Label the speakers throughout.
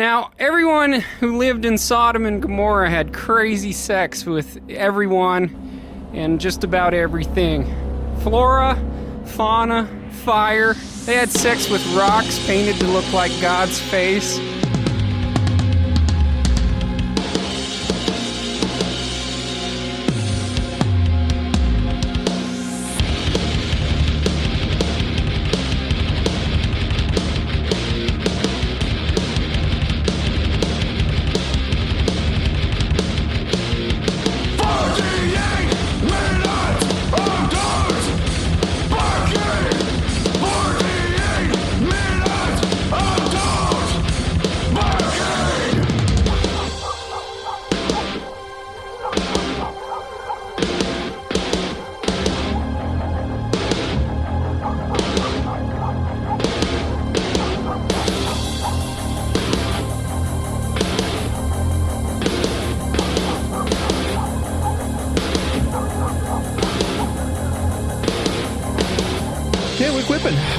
Speaker 1: Now, everyone who lived in Sodom and Gomorrah had crazy sex with everyone and just about everything. Flora, fauna, fire. They had sex with rocks painted to look like God's face.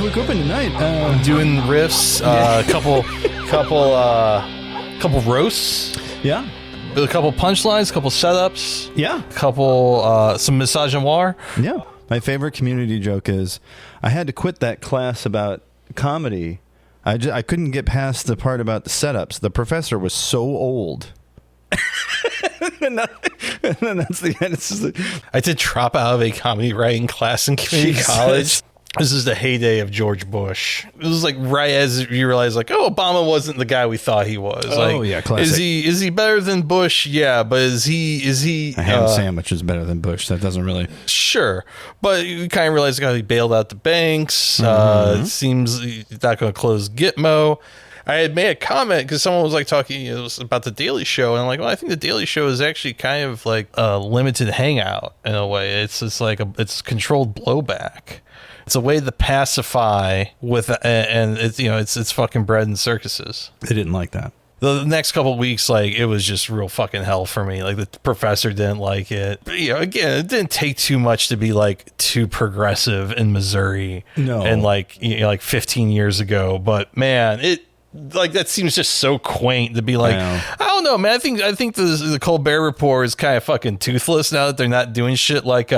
Speaker 2: We're whipping tonight.
Speaker 3: Doing riffs, couple roasts.
Speaker 2: Yeah.
Speaker 3: A couple punchlines, couple setups.
Speaker 2: Yeah.
Speaker 3: Some misogynoir.
Speaker 2: Yeah. My favorite community joke is, I had to quit that class about comedy. I couldn't get past the part about the setups. The professor was so old. and then that's the end. It's just
Speaker 3: I did drop out of a comedy writing class in community college. This is the heyday of George Bush. It was like right as you realize, like, oh, Obama wasn't the guy we thought he was.
Speaker 2: Oh,
Speaker 3: like,
Speaker 2: yeah, classic.
Speaker 3: Is he better than Bush? Yeah, but is he
Speaker 2: a ham sandwich is better than Bush. That doesn't really.
Speaker 3: Sure, but you kind of realize he bailed out the banks. It seems he's not going to close Gitmo. I had made a comment because someone was like talking about the Daily Show, and I'm like, well, I think the Daily Show is actually kind of like a limited hangout in a way. It's like it's controlled blowback. It's a way to pacify with, and it's fucking bread and circuses.
Speaker 2: They didn't like that.
Speaker 3: The next couple of weeks, like, it was just real fucking hell for me. Like, the professor didn't like it. But, again, it didn't take too much to be like too progressive in Missouri.
Speaker 2: No.
Speaker 3: And like 15 years ago. But man, like, that seems just so quaint to be like, I don't know, man. I think the Colbert Report is kind of fucking toothless now that they're not doing shit like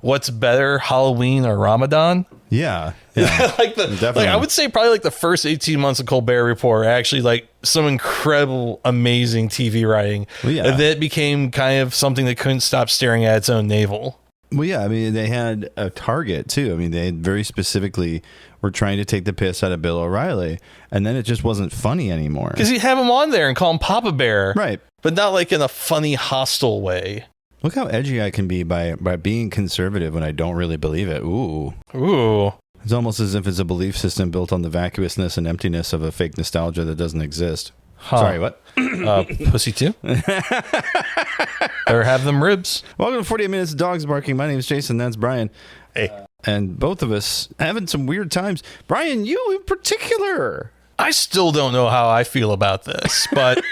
Speaker 3: what's better, Halloween or Ramadan.
Speaker 2: Yeah.
Speaker 3: Definitely. I would say probably like the first 18 months of Colbert Report are actually like some incredible, amazing TV writing.
Speaker 2: Well, yeah.
Speaker 3: And then it became kind of something that couldn't stop staring at its own navel.
Speaker 2: Well, yeah, I mean, they had a target, too. I mean, they very specifically were trying to take the piss out of Bill O'Reilly, and then it just wasn't funny anymore.
Speaker 3: Because you have him on there and call him Papa Bear.
Speaker 2: Right.
Speaker 3: But not like in a funny, hostile way.
Speaker 2: Look how edgy I can be by being conservative when I don't really believe it. Ooh. It's almost as if it's a belief system built on the vacuousness and emptiness of a fake nostalgia that doesn't exist.
Speaker 3: Huh.
Speaker 2: Sorry, what?
Speaker 3: Pussy too? Or have them ribs.
Speaker 2: Welcome to 48 Minutes of Dogs Barking. My name is Jason. That's Brian.
Speaker 3: Hey.
Speaker 2: And both of us having some weird times. Brian, you in particular.
Speaker 3: I still don't know how I feel about this, but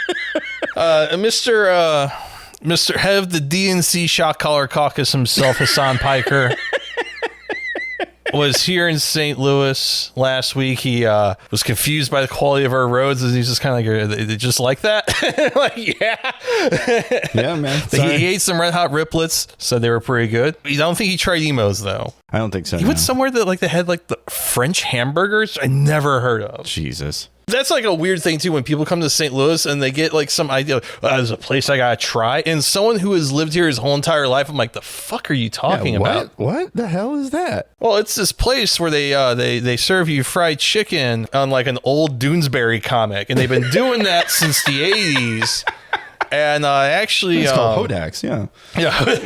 Speaker 3: Mr. Head of the DNC Shot Caller Caucus himself, Hasan Piker, was here in St. Louis last week. He was confused by the quality of our roads, and he's just kind of like, they just like that? Like, yeah.
Speaker 2: Yeah, man.
Speaker 3: He ate some Red Hot Riplets, said they were pretty good. I don't think he tried emos, though.
Speaker 2: I don't think so.
Speaker 3: He went somewhere that like they had like the French hamburgers I never heard of.
Speaker 2: Jesus.
Speaker 3: That's like a weird thing too when people come to St. Louis and they get like some idea, there's a place I gotta try. And someone who has lived here his whole entire life, I'm like, the fuck are you talking about?
Speaker 2: What the hell is that?
Speaker 3: Well, it's this place where they serve you fried chicken on like an old Doonesbury comic, and they've been doing that since the 80s. And actually,
Speaker 2: it's called Hodak's, yeah.
Speaker 3: Yeah, go to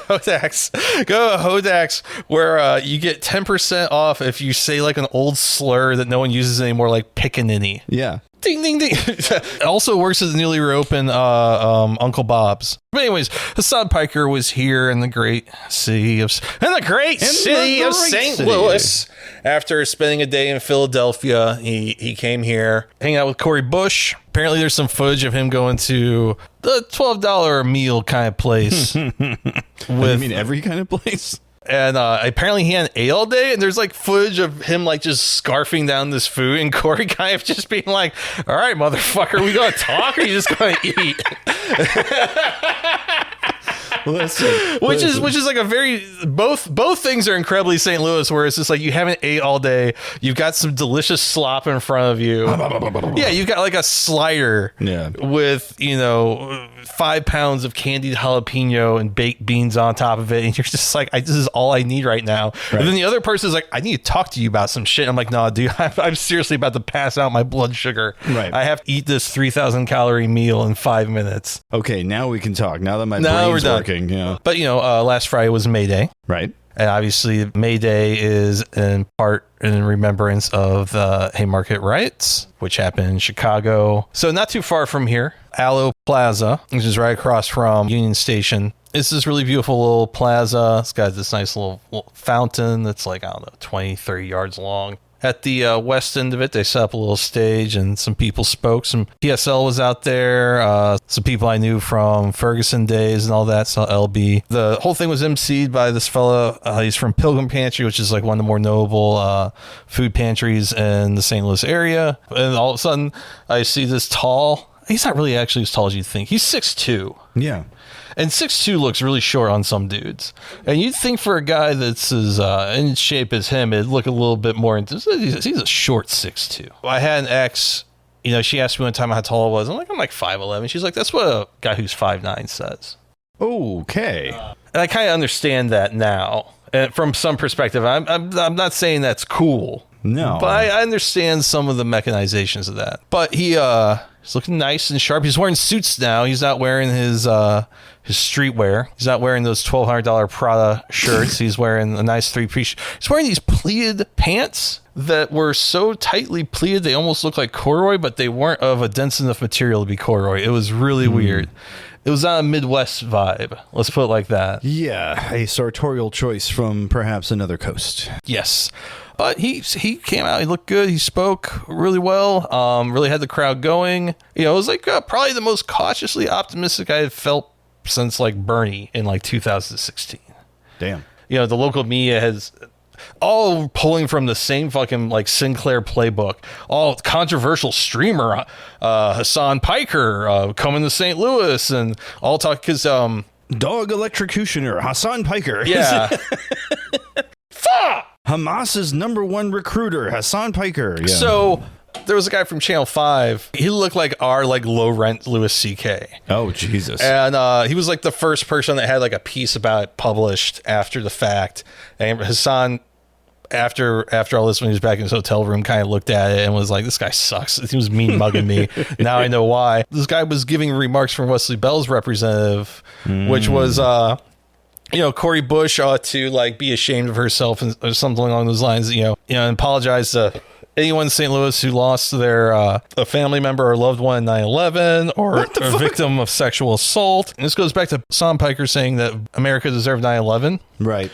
Speaker 3: Hodak's. Go to Hodak's, where you get 10% off if you say like an old slur that no one uses anymore, like pickaninny.
Speaker 2: Yeah.
Speaker 3: Ding, ding, ding. It also works at the newly reopened Uncle Bob's. But anyways, Hasan Piker was here in the great city of St. Louis. After spending a day in Philadelphia, he came here, hanging out with Corey Bush. Apparently there's some footage of him going to the $12 a meal kind of place.
Speaker 2: You mean every kind of place?
Speaker 3: And apparently he hadn't ate all day, and there's like footage of him like just scarfing down this food, and Corey kind of just being like, all right, motherfucker, we gonna talk or you just gonna eat? Which is like a very both things are incredibly St. Louis, where it's just like you haven't ate all day, you've got some delicious slop in front of you. Yeah, you've got like a slider with 5 pounds of candied jalapeno and baked beans on top of it, and you're just like, this is all I need right now. Right. And then the other person is like, I need to talk to you about some shit. I'm like, no, dude, I'm seriously about to pass out my blood sugar. Right. I have to eat this 3,000 calorie meal in 5 minutes.
Speaker 2: Okay, now we can talk. Now that my brain's working. Yeah.
Speaker 3: But last Friday was May Day.
Speaker 2: Right.
Speaker 3: And obviously May Day is in part in remembrance of the Haymarket riots, which happened in Chicago. So not too far from here, AHOY Plaza, which is right across from Union Station. It's this really beautiful little plaza. It's got this nice little fountain that's like, I don't know, 20, 30 yards long. At the west end of it, they set up a little stage and some people spoke. Some PSL was out there. Some people I knew from Ferguson days and all that. So LB. The whole thing was emceed by this fella. He's from Pilgrim Pantry, which is like one of the more notable food pantries in the St. Louis area. And all of a sudden, I see this tall. He's not really actually as tall as you think. He's 6'2". Yeah. And 6'2" looks really short on some dudes. And you'd think for a guy that's as in shape as him, it'd look a little bit more. He's a short 6'2". I had an ex, she asked me one time how tall I was. I'm like 5'11". She's like, that's what a guy who's 5'9" says.
Speaker 2: Okay.
Speaker 3: And I kind of understand that now. And from some perspective, I'm not saying that's cool. No. But I understand some of the mechanizations of that. But he's looking nice and sharp. He's wearing suits now. He's not wearing his streetwear. He's not wearing those $1,200 Prada shirts. He's wearing a nice three-piece. He's wearing these pleated pants that were so tightly pleated they almost look like corduroy, but they weren't of a dense enough material to be corduroy. It was really weird. It was on a Midwest vibe. Let's put it like that.
Speaker 2: Yeah, a sartorial choice from perhaps another coast.
Speaker 3: Yes. But he came out. He looked good. He spoke really well. Really had the crowd going. It was like probably the most cautiously optimistic I had felt since like Bernie in like 2016.
Speaker 2: Damn.
Speaker 3: The local media has all pulling from the same fucking like Sinclair playbook. All controversial streamer Hasan Piker coming to St. Louis, and all talk because
Speaker 2: dog electrocutioner Hasan Piker.
Speaker 3: Yeah. Fuck.
Speaker 2: Hamas's #1 recruiter, Hasan Piker. Yeah.
Speaker 3: So there was a guy from Channel 5. He looked like our like low rent Louis C.K.
Speaker 2: Oh, Jesus.
Speaker 3: And he was like the first person that had like a piece about it published after the fact. And Hasan, after all this, when he was back in his hotel room, kind of looked at it and was like, this guy sucks. He was mean mugging me. Now I know why. This guy was giving remarks from Wesley Bell's representative, which was... Cori Bush ought to like be ashamed of herself or something along those lines, and apologize to anyone in St. Louis who lost their a family member or loved one in 9/11 or a victim of sexual assault. And this goes back to Hasan Piker saying that America deserved 9/11.
Speaker 2: Right.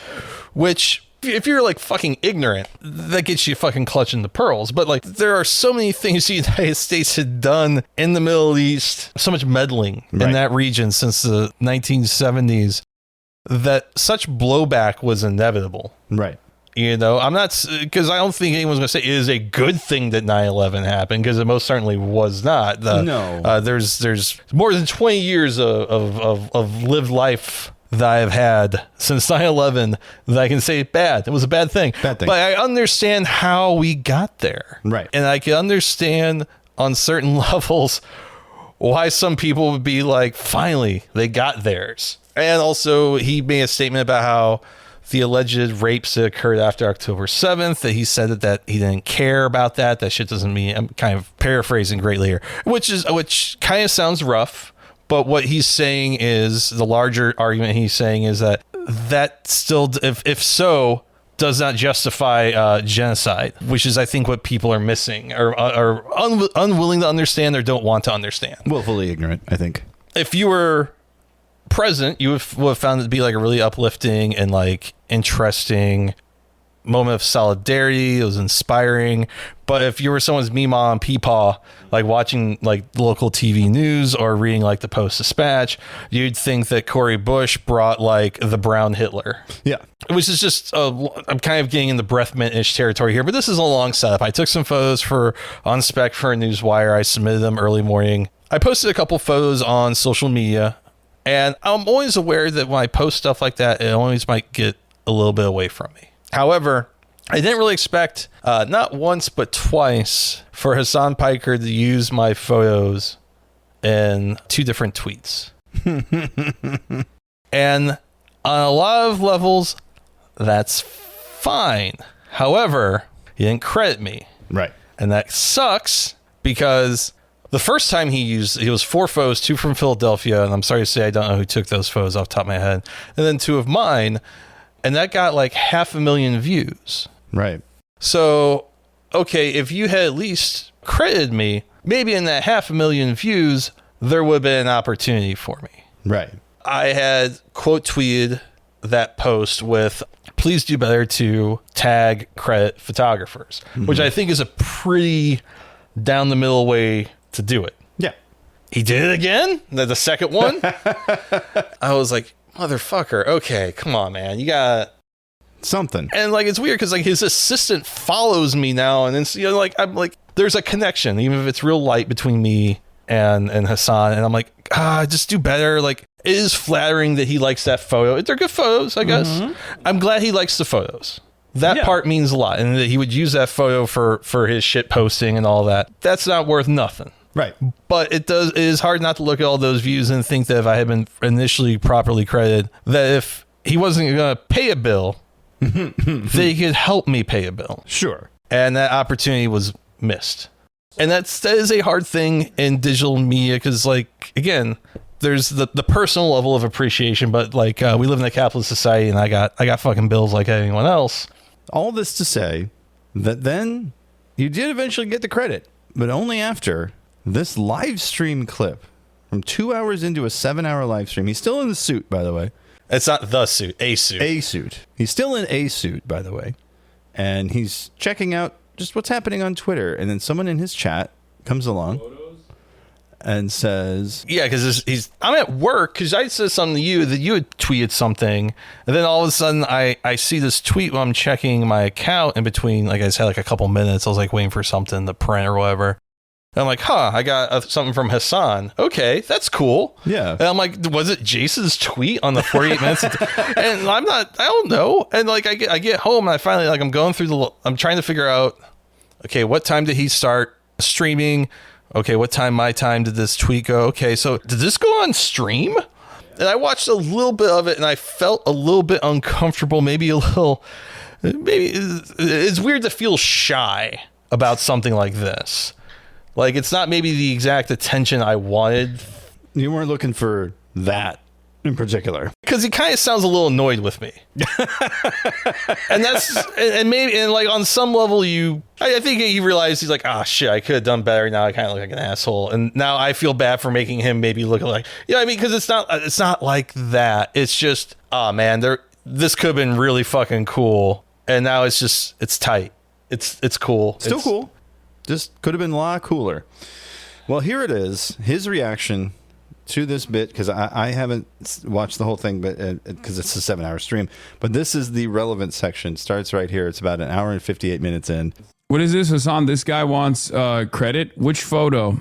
Speaker 3: Which, if you're like fucking ignorant, that gets you fucking clutching the pearls. But like, there are so many things the United States had done in the Middle East, so much meddling in that region since the 1970s. That such blowback was inevitable.
Speaker 2: Right.
Speaker 3: I'm not, because I don't think anyone's going to say it is a good thing that 9/11 happened, because it most certainly was not.
Speaker 2: No.
Speaker 3: There's more than 20 years of lived life that I have had since 9/11 that I can say bad. It was a bad thing. But I understand how we got there.
Speaker 2: Right.
Speaker 3: And I can understand on certain levels why some people would be like, finally, they got theirs. And also, he made a statement about how the alleged rapes that occurred after October 7th, that he said that he didn't care about that. That shit doesn't mean, I'm kind of paraphrasing greatly here, which kind of sounds rough. But what he's saying is, the larger argument he's saying is that still, if so, does not justify genocide, which is, I think, what people are missing or are unwilling to understand or don't want to understand.
Speaker 2: Willfully ignorant, I think.
Speaker 3: If you were present, you would have found it to be like a really uplifting and like interesting moment of solidarity. It was inspiring. But if you were someone's meemaw and peepaw, like watching like local TV news or reading like the Post-Dispatch, you'd think that Cori Bush brought like the brown Hitler.
Speaker 2: Yeah.
Speaker 3: Which is just, I'm kind of getting in the breath mint-ish territory here, but this is a long setup. I took some photos on spec for a newswire. I submitted them early morning. I posted a couple photos on social media, and I'm always aware that when I post stuff like that, it always might get a little bit away from me. However, I didn't really expect, not once, but twice, for Hasan Piker to use my photos in 2 different tweets. And on a lot of levels, that's fine. However, he didn't credit me.
Speaker 2: Right.
Speaker 3: And that sucks because the first time he was 4 photos, 2 from Philadelphia. And I'm sorry to say, I don't know who took those photos off the top of my head. And then 2 of mine. And that got like 500,000 views.
Speaker 2: Right.
Speaker 3: So, okay, if you had at least credited me, maybe in that 500,000 views, there would have been an opportunity for me.
Speaker 2: Right.
Speaker 3: I had quote tweeted that post with, please do better to tag credit photographers, which I think is a pretty down the middle way to do it.
Speaker 2: Yeah.
Speaker 3: He did it again. The second one. I was like, motherfucker. Okay, come on, man. You got
Speaker 2: something.
Speaker 3: And like, it's weird because like his assistant follows me now. And then, you know, like, I'm like, there's a connection, even if it's real light between me and Hasan. And I'm like, just do better. Like, it is flattering that he likes that photo. They're good photos, I guess. I'm glad he likes the photos. That part means a lot. And that he would use that photo for his shit posting and all that. That's not worth nothing.
Speaker 2: Right.
Speaker 3: But it is hard not to look at all those views and think that if I had been initially properly credited, that if he wasn't going to pay a bill, they could help me pay a bill.
Speaker 2: Sure.
Speaker 3: And that opportunity was missed. And that is a hard thing in digital media because, like, again, there's the personal level of appreciation, but like we live in a capitalist society and I got fucking bills like anyone else.
Speaker 2: All this to say that then you did eventually get the credit, but only after this live stream clip from 2 hours into a 7-hour live stream. He's still in the suit, by the way.
Speaker 3: It's not the suit, a suit.
Speaker 2: A suit. He's still in a suit, by the way. And he's checking out just what's happening on Twitter. And then someone in his chat comes along and says,
Speaker 3: yeah, because I'm at work because I said something to you that you had tweeted something. And then all of a sudden I see this tweet when I'm checking my account in between. Like I just had like a couple minutes. I was like waiting for something to print or whatever. And I'm like, I got something from Hasan. Okay, that's cool.
Speaker 2: Yeah.
Speaker 3: And I'm like, was it Jason's tweet on the 48 minutes? And I don't know. And like, I get home and I finally, like, I'm going through I'm trying to figure out, okay, what time did he start streaming? Okay, what time my time did this tweet go? Okay, so did this go on stream? And I watched a little bit of it and I felt a little bit uncomfortable, maybe it's weird to feel shy about something like this. Like, it's not maybe the exact attention I wanted.
Speaker 2: You weren't looking for that in particular.
Speaker 3: Because he kind of sounds a little annoyed with me. And that's, and maybe, and like on some level I think he realized, he's like, shit, I could have done better. Now I kind of look like an asshole. And now I feel bad for making him maybe look like, you know what I mean? Because it's not like that. It's just, man, this could have been really fucking cool. And now it's tight. It's cool.
Speaker 2: Still cool. Just could have been a lot cooler. Well, here it is. His reaction to this bit, because I haven't watched the whole thing, but because it's a 7-hour stream. But this is the relevant section. Starts right here. It's about an hour and 58 minutes in.
Speaker 4: What is this, Hasan? This guy wants credit. Which photo?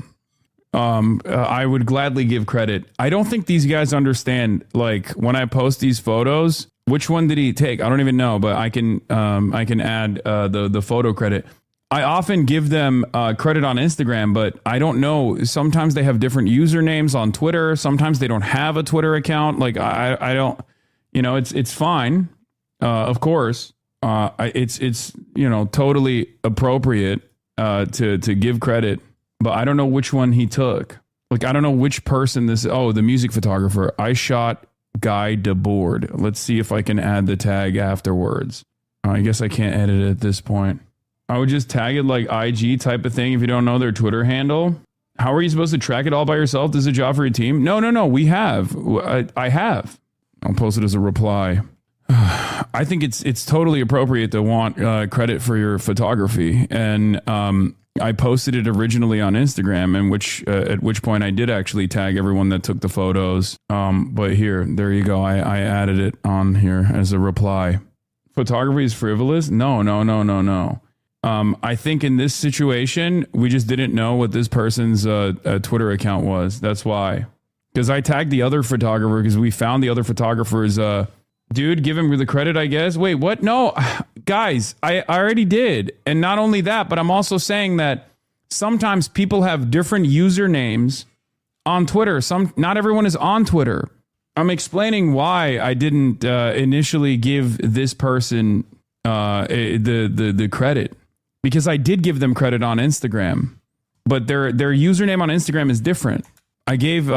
Speaker 4: I would gladly give credit. I don't think these guys understand. Like when I post these photos, which one did he take? I don't even know, but I can add the photo credit. I often give them credit on Instagram, but I don't know. Sometimes they have different usernames on Twitter. Sometimes they don't have a Twitter account. Like I don't, it's fine. Of course, it's totally appropriate to give credit, but I don't know which one he took. Like I don't know which person this. Oh, the music photographer. I shot Guy DeBoard. Let's see if I can add the tag afterwards. I guess I can't edit it at this point. I would just tag it like IG type of thing if you don't know their Twitter handle. How are you supposed to track it all by yourself? This is a job for your team? No. We have. I have. I'll post it as a reply. I think it's totally appropriate to want credit for your photography, and I posted it originally on Instagram, and at which point I did actually tag everyone that took the photos. But there you go. I added it on here as a reply. Photography is frivolous? No. I think in this situation, we just didn't know what this person's Twitter account was. That's why. Because I tagged the other photographer because we found the other photographer's dude, give him the credit, I guess. Wait, what? No, guys, I already did. And not only that, but I'm also saying that sometimes people have different usernames on Twitter. Not everyone is on Twitter. I'm explaining why I didn't initially give this person the credit, because I did give them credit on Instagram, but their username on Instagram is different. I gave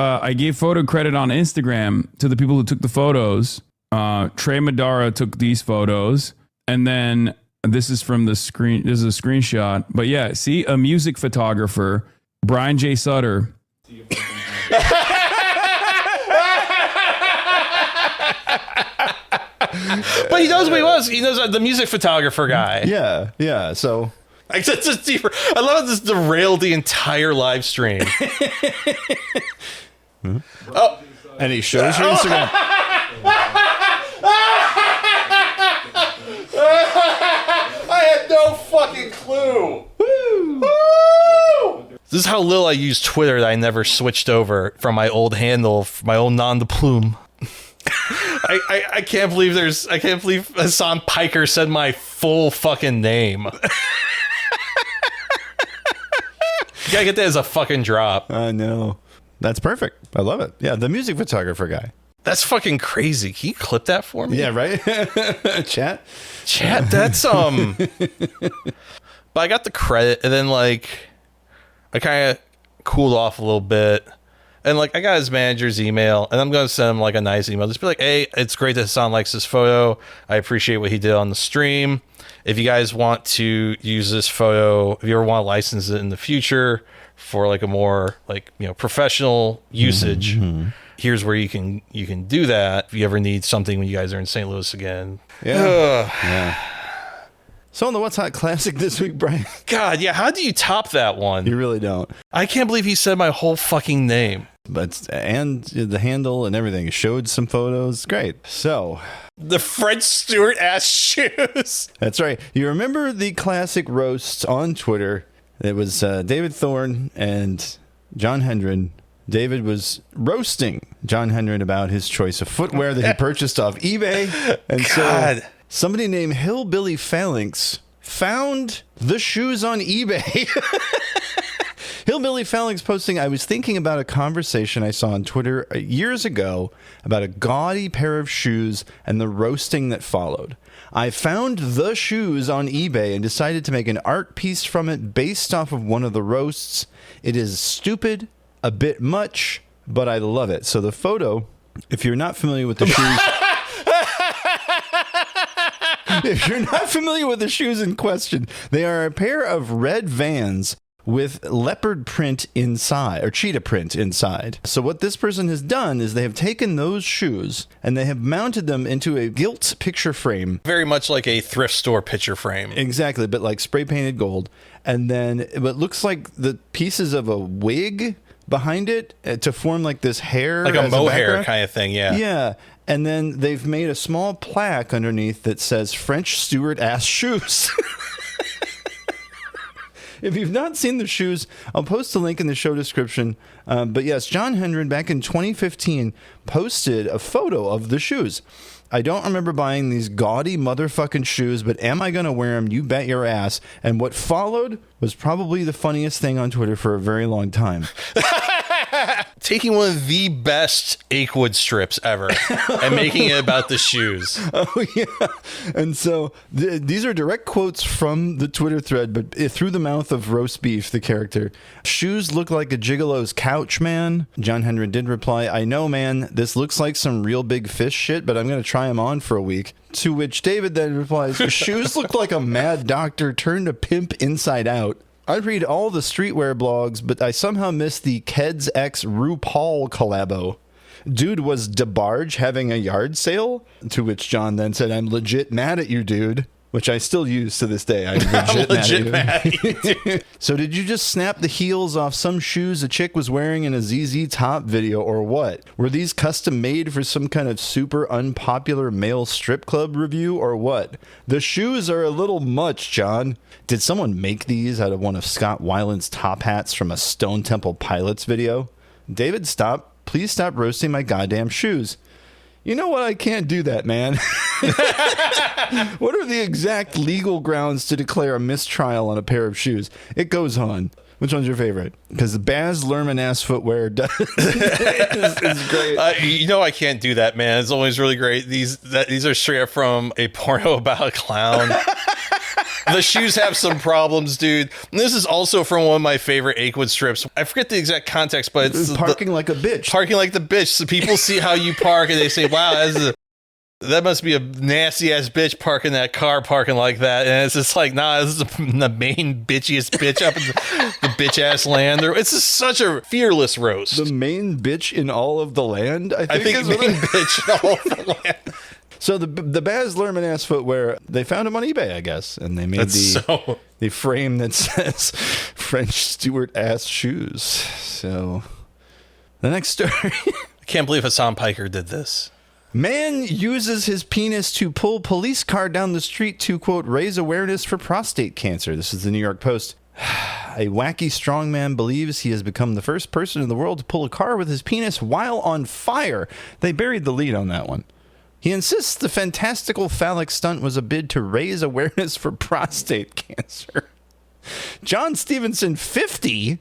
Speaker 4: photo credit on Instagram to the people who took the photos. Trey Madara took these photos, and then this is from the screen. This is a screenshot, but yeah, see, a music photographer, Brian J. Sutter.
Speaker 3: But he knows who he was. He knows the music photographer guy.
Speaker 2: Yeah. So
Speaker 3: It's just deeper. I love how this derailed the entire live stream.
Speaker 2: Oh, and he shows your Instagram.
Speaker 3: I had no fucking clue. Woo! This is how little I use Twitter that I never switched over from my old handle, my old nom de plume. I can't believe Hasan Piker said my full fucking name. You gotta get that as a fucking drop.
Speaker 2: I know. That's perfect. I love it. Yeah, the music photographer guy.
Speaker 3: That's fucking crazy. Can you clip that for me?
Speaker 2: Yeah, right? Chat,
Speaker 3: that's But I got the credit, and then like I kind of cooled off a little bit. And like I got his manager's email, and I'm gonna send him like a nice email. Just be like, hey, it's great that Hasan likes this photo. I appreciate what he did on the stream. If you guys want to use this photo, if you ever want to license it in the future for like a more like, you know, professional usage, here's where you can do that. If you ever need something when you guys are in St. Louis again.
Speaker 2: Yeah. So on the What's Hot Classic this week, Brian.
Speaker 3: God, yeah, how do you top that one?
Speaker 2: You really don't.
Speaker 3: I can't believe he said my whole fucking name.
Speaker 2: But and the handle and everything showed some photos. Great. So
Speaker 3: the Fred Stewart ass shoes.
Speaker 2: That's right. You remember the classic roasts on Twitter? It was David Thorne and John Hendren. David was roasting John Hendren about his choice of footwear that he purchased off eBay. And
Speaker 3: God.
Speaker 2: So somebody named Hillbilly Phalanx found the shoes on eBay. Hillbilly Phalanx posting, I was thinking about a conversation I saw on Twitter years ago about a gaudy pair of shoes and the roasting that followed. I found the shoes on eBay and decided to make an art piece from it based off of one of the roasts. It is stupid, a bit much, but I love it. So the photo, if you're not familiar with the shoes... If you're not familiar with the shoes in question, they are a pair of red Vans with leopard print inside, or cheetah print inside. So what this person has done is they have taken those shoes and they have mounted them into a gilt picture frame.
Speaker 3: Very much like a thrift store picture frame.
Speaker 2: Exactly, but like spray painted gold. And then it looks like the pieces of a wig behind it to form like this hair.
Speaker 3: Like a mohair kind of thing, yeah.
Speaker 2: Yeah. And then they've made a small plaque underneath that says French Stewart ass shoes. If you've not seen the shoes, I'll post a link in the show description. But yes, John Hendren back in 2015 posted a photo of the shoes. I don't remember buying these gaudy motherfucking shoes, but am I going to wear them? You bet your ass. And what followed was probably the funniest thing on Twitter for a very long time.
Speaker 3: Taking one of the best Achewood strips ever and making it about the shoes.
Speaker 2: Oh, yeah. And so these are direct quotes from the Twitter thread, but through the mouth of Roast Beef, the character. Shoes look like a gigolo's couch, man. John Hendren did reply, I know, man, this looks like some real big fish shit, but I'm going to try them on for a week. To which David then replies, shoes look like a mad doctor turned a pimp inside out. I read all the streetwear blogs, but I somehow missed the Keds X RuPaul collabo. Dude was DeBarge having a yard sale? To which John then said, I'm legit mad at you, dude. Which I still use to this day. I'm legit mad at you. So did you just snap the heels off some shoes a chick was wearing in a ZZ Top video or what? Were these custom made for some kind of super unpopular male strip club review or what? The shoes are a little much, John. Did someone make these out of one of Scott Weiland's top hats from a Stone Temple Pilots video? David, stop. Please stop roasting my goddamn shoes. You know what? I can't do that, man. What are the exact legal grounds to declare a mistrial on a pair of shoes? It goes on. Which one's your favorite? Because the Baz Luhrmann-ass footwear is great.
Speaker 3: I can't do that, man. It's always really great. These are straight up from a porno about a clown. The shoes have some problems, dude. And this is also from one of my favorite Achewood strips. I forget the exact context, but it's
Speaker 2: parking like a bitch.
Speaker 3: Parking like the bitch. So people see how you park and they say, wow, that must be a nasty ass bitch parking that car parking like that. And it's just like, nah, this is the main bitchiest bitch up in the bitch ass land. It's just such a fearless roast.
Speaker 2: The main bitch in all of the land,
Speaker 3: I think is main bitch in all of the land.
Speaker 2: So the Baz Luhrmann-ass footwear, they found them on eBay, I guess, and they made the frame that says French Stewart-ass shoes. So the next story.
Speaker 3: I can't believe Hasan Piker did this.
Speaker 2: Man uses his penis to pull police car down the street to, quote, raise awareness for prostate cancer. This is the New York Post. A wacky strongman believes he has become the first person in the world to pull a car with his penis while on fire. They buried the lead on that one. He insists the fantastical phallic stunt was a bid to raise awareness for prostate cancer. John Stevenson, 50,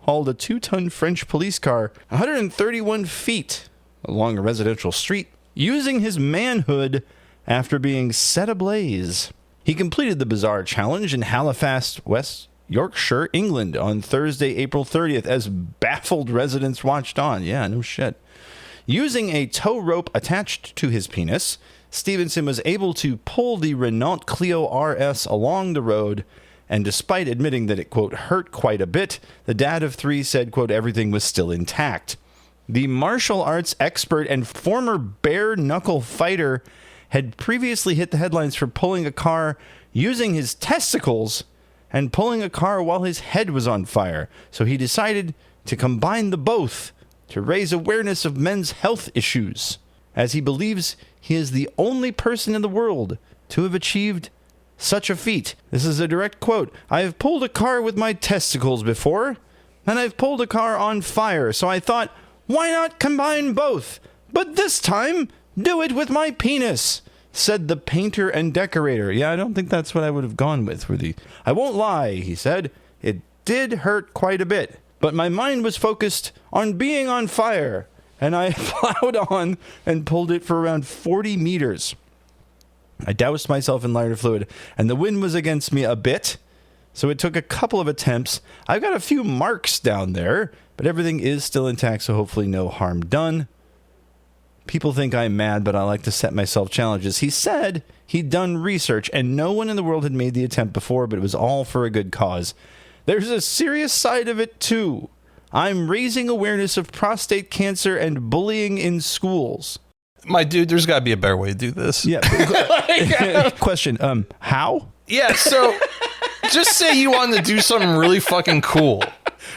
Speaker 2: hauled a 2-ton French police car 131 feet along a residential street using his manhood after being set ablaze. He completed the bizarre challenge in Halifax, West Yorkshire, England on Thursday, April 30th as baffled residents watched on. Yeah, no shit. Using a tow rope attached to his penis, Stevenson was able to pull the Renault Clio RS along the road, and despite admitting that it, quote, hurt quite a bit, the dad of 3 said, quote, everything was still intact. The martial arts expert and former bare-knuckle fighter had previously hit the headlines for pulling a car using his testicles and pulling a car while his head was on fire, so he decided to combine the both to raise awareness of men's health issues, as he believes he is the only person in the world to have achieved such a feat. This is a direct quote. I have pulled a car with my testicles before, and I've pulled a car on fire, so I thought, why not combine both? But this time, do it with my penis, said the painter and decorator. Yeah, I don't think that's what I would have gone with. I won't lie, he said. It did hurt quite a bit. But my mind was focused on being on fire, and I plowed on and pulled it for around 40 meters. I doused myself in lighter fluid, and the wind was against me a bit, so it took a couple of attempts. I've got a few marks down there, but everything is still intact, so hopefully no harm done. People think I'm mad, but I like to set myself challenges. He said he'd done research, and no one in the world had made the attempt before, but it was all for a good cause. There's a serious side of it, too. I'm raising awareness of prostate cancer and bullying in schools.
Speaker 3: My dude, there's got to be a better way to do this.
Speaker 2: Yeah. Question, how?
Speaker 3: Yeah, so just say you wanted to do something really fucking cool.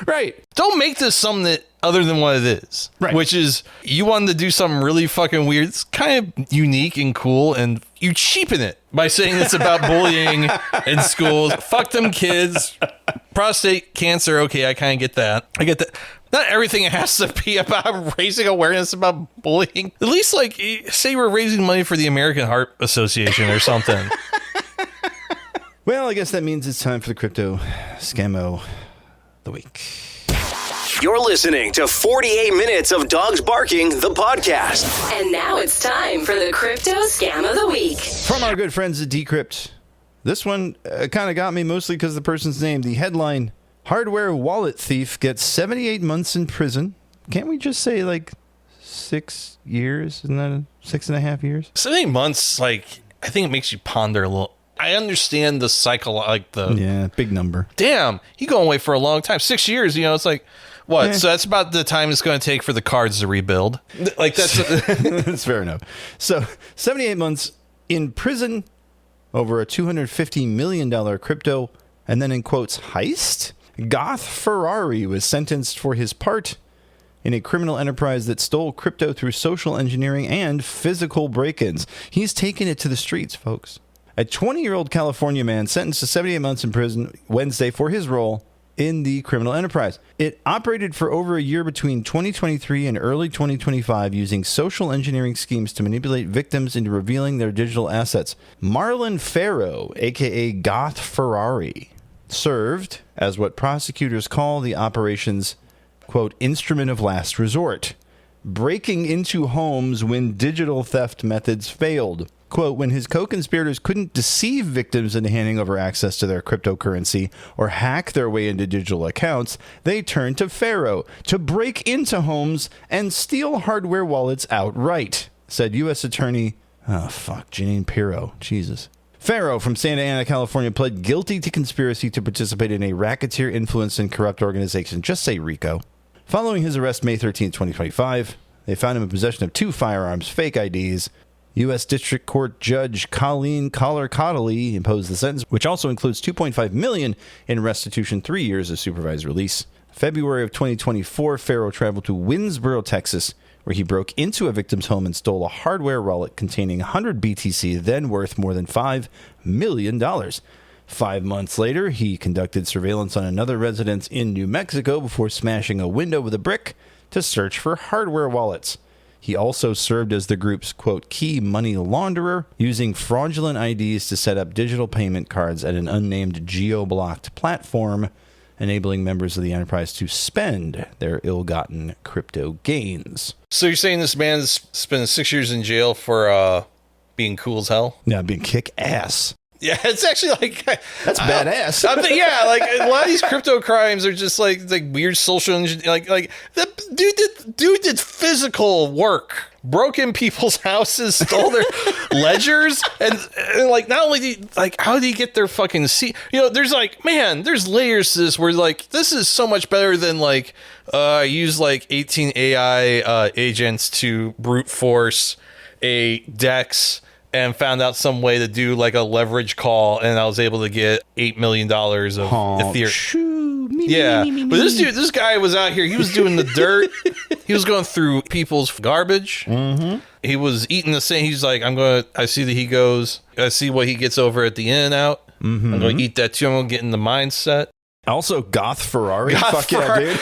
Speaker 2: Right.
Speaker 3: Don't make this something that other than what it is.
Speaker 2: Right.
Speaker 3: Which is, you wanted to do something really fucking weird. It's kind of unique and cool, and you cheapen it by saying it's about bullying in schools. Fuck them kids. Prostate cancer, okay, I kind of get that. I get that. Not everything has to be about raising awareness about bullying. At least, like, say we're raising money for the American Heart Association or something.
Speaker 2: Well, I guess that means it's time for the Crypto Scammo the Week.
Speaker 5: You're listening to 48 Minutes of Dogs Barking, the podcast.
Speaker 6: And now it's time for the Crypto Scam of the Week.
Speaker 2: From our good friends at Decrypt. This one kind of got me mostly because the person's name. The headline, hardware wallet thief gets 78 months in prison. Can't we just say like 6 years? Isn't that 6.5 years?
Speaker 3: 78 months, like, I think it makes you ponder a little. I I understand the cycle, like
Speaker 2: big number.
Speaker 3: Damn, he going away for a long time. 6 years, it's like, what? So that's about the time it's going to take for the cards to rebuild. Like that's
Speaker 2: that's fair enough. So 78 months in prison over a $250 million crypto, and then in quotes, heist? Goth Ferrari was sentenced for his part in a criminal enterprise that stole crypto through social engineering and physical break-ins. He's taken it to the streets, folks. A 20-year-old California man sentenced to 78 months in prison Wednesday for his role in the criminal enterprise. It operated for over a year between 2023 and early 2025 using social engineering schemes to manipulate victims into revealing their digital assets. Marlon Farrow, a.k.a. Goth Ferrari, served as what prosecutors call the operation's, quote, instrument of last resort, breaking into homes when digital theft methods failed. Quote, when his co-conspirators couldn't deceive victims into handing over access to their cryptocurrency or hack their way into digital accounts, they turned to Farrow to break into homes and steal hardware wallets outright, said U.S. Attorney, Janine Pirro, Jesus. Farrow from Santa Ana, California, pled guilty to conspiracy to participate in a racketeer influenced and corrupt organization. Just say RICO. Following his arrest May 13, 2025, they found him in possession of 2 firearms, fake IDs. U.S. District Court Judge Colleen Collar-Cottley imposed the sentence, which also includes $2.5 million in restitution, 3 years of supervised release. February of 2024, Farrow traveled to Winsboro, Texas, where he broke into a victim's home and stole a hardware wallet containing 100 BTC, then worth more than $5 million. 5 months later, he conducted surveillance on another residence in New Mexico before smashing a window with a brick to search for hardware wallets. He also served as the group's, quote, key money launderer, using fraudulent IDs to set up digital payment cards at an unnamed geo-blocked platform, enabling members of the enterprise to spend their ill-gotten crypto gains.
Speaker 3: So you're saying this man's spent 6 years in jail for being cool as hell?
Speaker 2: Yeah, being kick-ass.
Speaker 3: Yeah, it's actually like
Speaker 2: that's badass.
Speaker 3: Yeah, like a lot of these crypto crimes are just like weird social engineering. Like the dude did physical work, broke in people's houses, stole their ledgers, and like not only how did he get their fucking seat? There's there's layers to this where this is so much better than use 18 AI agents to brute force a DEX. And found out some way to do a leverage call, and I was able to get $8 million of Ethereum. Yeah, but this guy was out here. He was doing the dirt. He was going through people's garbage. Mm-hmm. He was eating the same. He's like, I see that he goes. I see what he gets over at the In-N-Out. Mm-hmm. I'm going to eat that too. I'm going to get in the mindset.
Speaker 2: Also, Goth Ferrari. Fuck yeah, dude.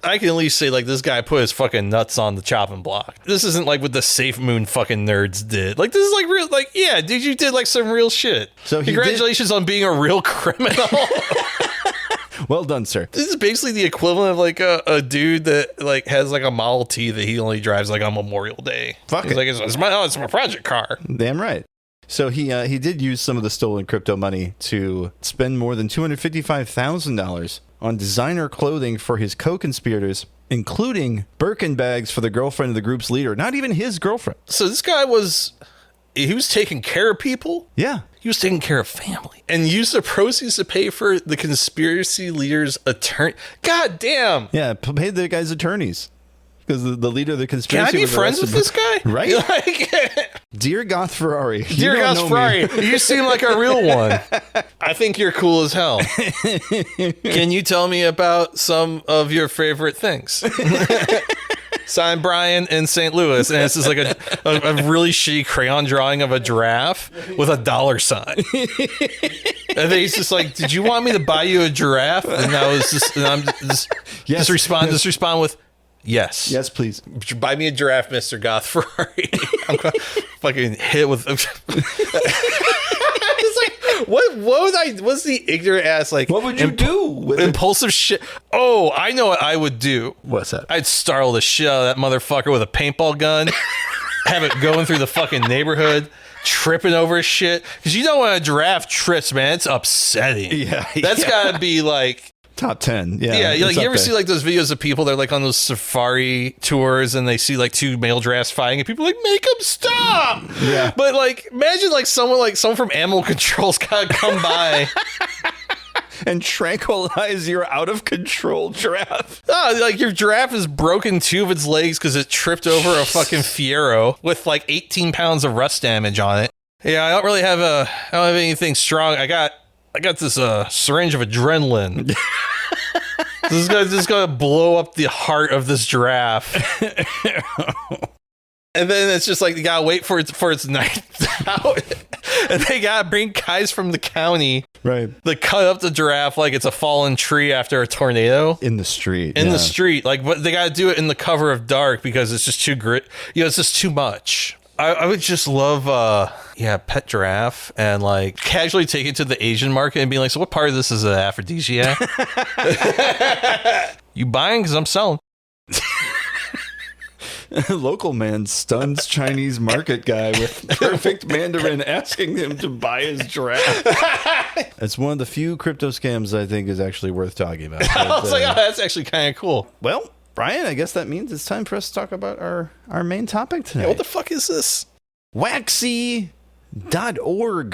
Speaker 3: I can at least say, this guy put his fucking nuts on the chopping block. This isn't like what the Safe Moon fucking nerds did. This is real, yeah, dude, you did some real shit. So congratulations on being a real criminal.
Speaker 2: Well done, sir.
Speaker 3: This is basically the equivalent of a dude that has a Model T that he only drives on Memorial Day.
Speaker 2: Fuck
Speaker 3: He's
Speaker 2: it.
Speaker 3: It's my project car.
Speaker 2: Damn right. So he did use some of the stolen crypto money to spend more than $255,000 on designer clothing for his co-conspirators, including Birkin bags for the girlfriend of the group's leader. Not even his girlfriend.
Speaker 3: So this guy was taking care of people?
Speaker 2: Yeah.
Speaker 3: He was taking care of family and used the proceeds to pay for the conspiracy leader's attorney. God damn.
Speaker 2: Yeah, paid the guy's attorneys. Because the leader of the conspiracy.
Speaker 3: Can I be friends with this guy?
Speaker 2: Right? Dear Goth Ferrari.
Speaker 3: Dear Goth Ferrari, you seem like a real one. I think you're cool as hell. Can you tell me about some of your favorite things? Signed, Brian in St. Louis. And this is a really shitty crayon drawing of a giraffe with a $sign. And then he's just like, did you want me to buy you a giraffe? And I was just respond with, yes.
Speaker 2: Yes, please.
Speaker 3: Buy me a giraffe, Mr. Goth Ferrari. I'm gonna fucking hit with. It's what's the ignorant ass
Speaker 2: what would you do with
Speaker 3: impulsive shit? Oh, I know what I would do.
Speaker 2: What's that?
Speaker 3: I'd startle the shit out of that motherfucker with a paintball gun. Have it going through the fucking neighborhood, tripping over shit. Because when a giraffe trips, man, it's upsetting.
Speaker 2: Yeah.
Speaker 3: That's gotta be
Speaker 2: top 10. Yeah.
Speaker 3: Yeah, like
Speaker 2: it's
Speaker 3: you
Speaker 2: up
Speaker 3: ever
Speaker 2: there.
Speaker 3: see like those videos of people that are like on those safari tours and they see like two male giraffes fighting and people are like, make them stop.
Speaker 2: Yeah.
Speaker 3: But like imagine like someone from animal control's gotta come by.
Speaker 2: and tranquilize your out of control giraffe?
Speaker 3: Like your giraffe is broken 2 of its legs because it tripped over a fucking Fiero with like 18 pounds of rust damage on it. Yeah, I don't have anything strong. I got this syringe of adrenaline. This is gonna blow up the heart of this giraffe. And then it's just like you gotta wait for its night out. And they gotta bring guys from the county,
Speaker 2: right,
Speaker 3: to cut up the giraffe like it's a fallen tree after a tornado
Speaker 2: in the street.
Speaker 3: the street. Like, but they gotta do it in the cover of dark because it's just too it's just too much. I would just love pet giraffe and like casually take it to the Asian market and be like, so what part of this is an aphrodisiac? You buying? Because I'm selling.
Speaker 2: Local man stuns Chinese market guy with perfect Mandarin asking him to buy his giraffe. It's one of the few crypto scams I think is actually worth talking about.
Speaker 3: I was like, oh, that's actually kind of cool.
Speaker 2: Well, Brian, I guess that means it's time for us to talk about our main topic tonight.
Speaker 3: Yeah, what the fuck is this?
Speaker 2: Waxy.org,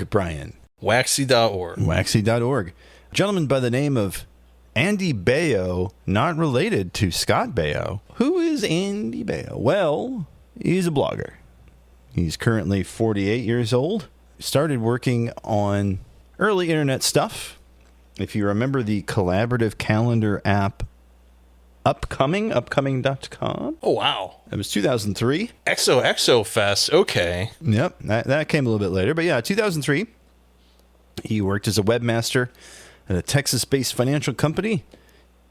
Speaker 2: Brian.
Speaker 3: Waxy.org.
Speaker 2: Waxy.org. A gentleman by the name of Andy Baio, not related to Scott Baio. Who is Andy Baio? Well, he's a blogger. He's currently 48 years old. Started working on early internet stuff. If you remember the collaborative calendar app upcoming.com.
Speaker 3: Oh, wow.
Speaker 2: It was 2003.
Speaker 3: XOXO Fest. Okay.
Speaker 2: Yep, that came a little bit later. But yeah, 2003. He worked as a webmaster at a Texas-based financial company.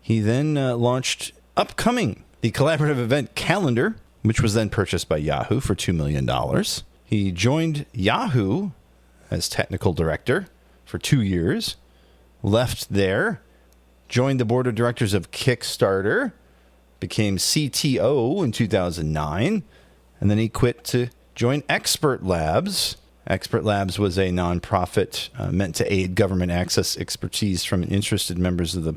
Speaker 2: He then launched Upcoming, the collaborative event calendar, which was then purchased by Yahoo for $2 million. He joined Yahoo as technical director for 2 years, left there, joined the board of directors of Kickstarter, became CTO in 2009, and then he quit to join Expert Labs. Expert Labs was a nonprofit meant to aid government access expertise from interested members of the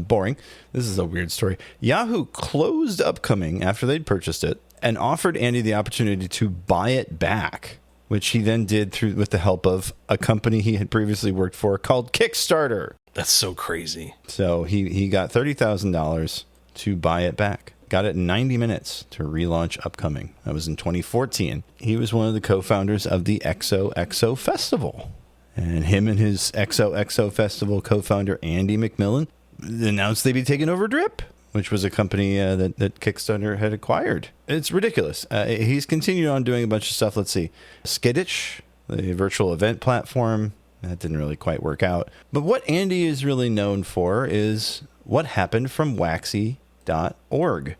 Speaker 2: boring. This is a weird story. Yahoo closed Upcoming after they'd purchased it and offered Andy the opportunity to buy it back, which he then did with the help of a company he had previously worked for called Kickstarter.
Speaker 3: That's so crazy.
Speaker 2: So he got $30,000 to buy it back. Got it in 90 minutes to relaunch Upcoming. That was in 2014. He was one of the co-founders of the XOXO Festival. And him and his XOXO Festival co-founder, Andy McMillan, announced they'd be taking over Drip, which was a company that Kickstarter had acquired. It's ridiculous. He's continued on doing a bunch of stuff. Let's see. Skidditch, the virtual event platform. That didn't really quite work out. But what Andy is really known for is what happened from Waxy.org.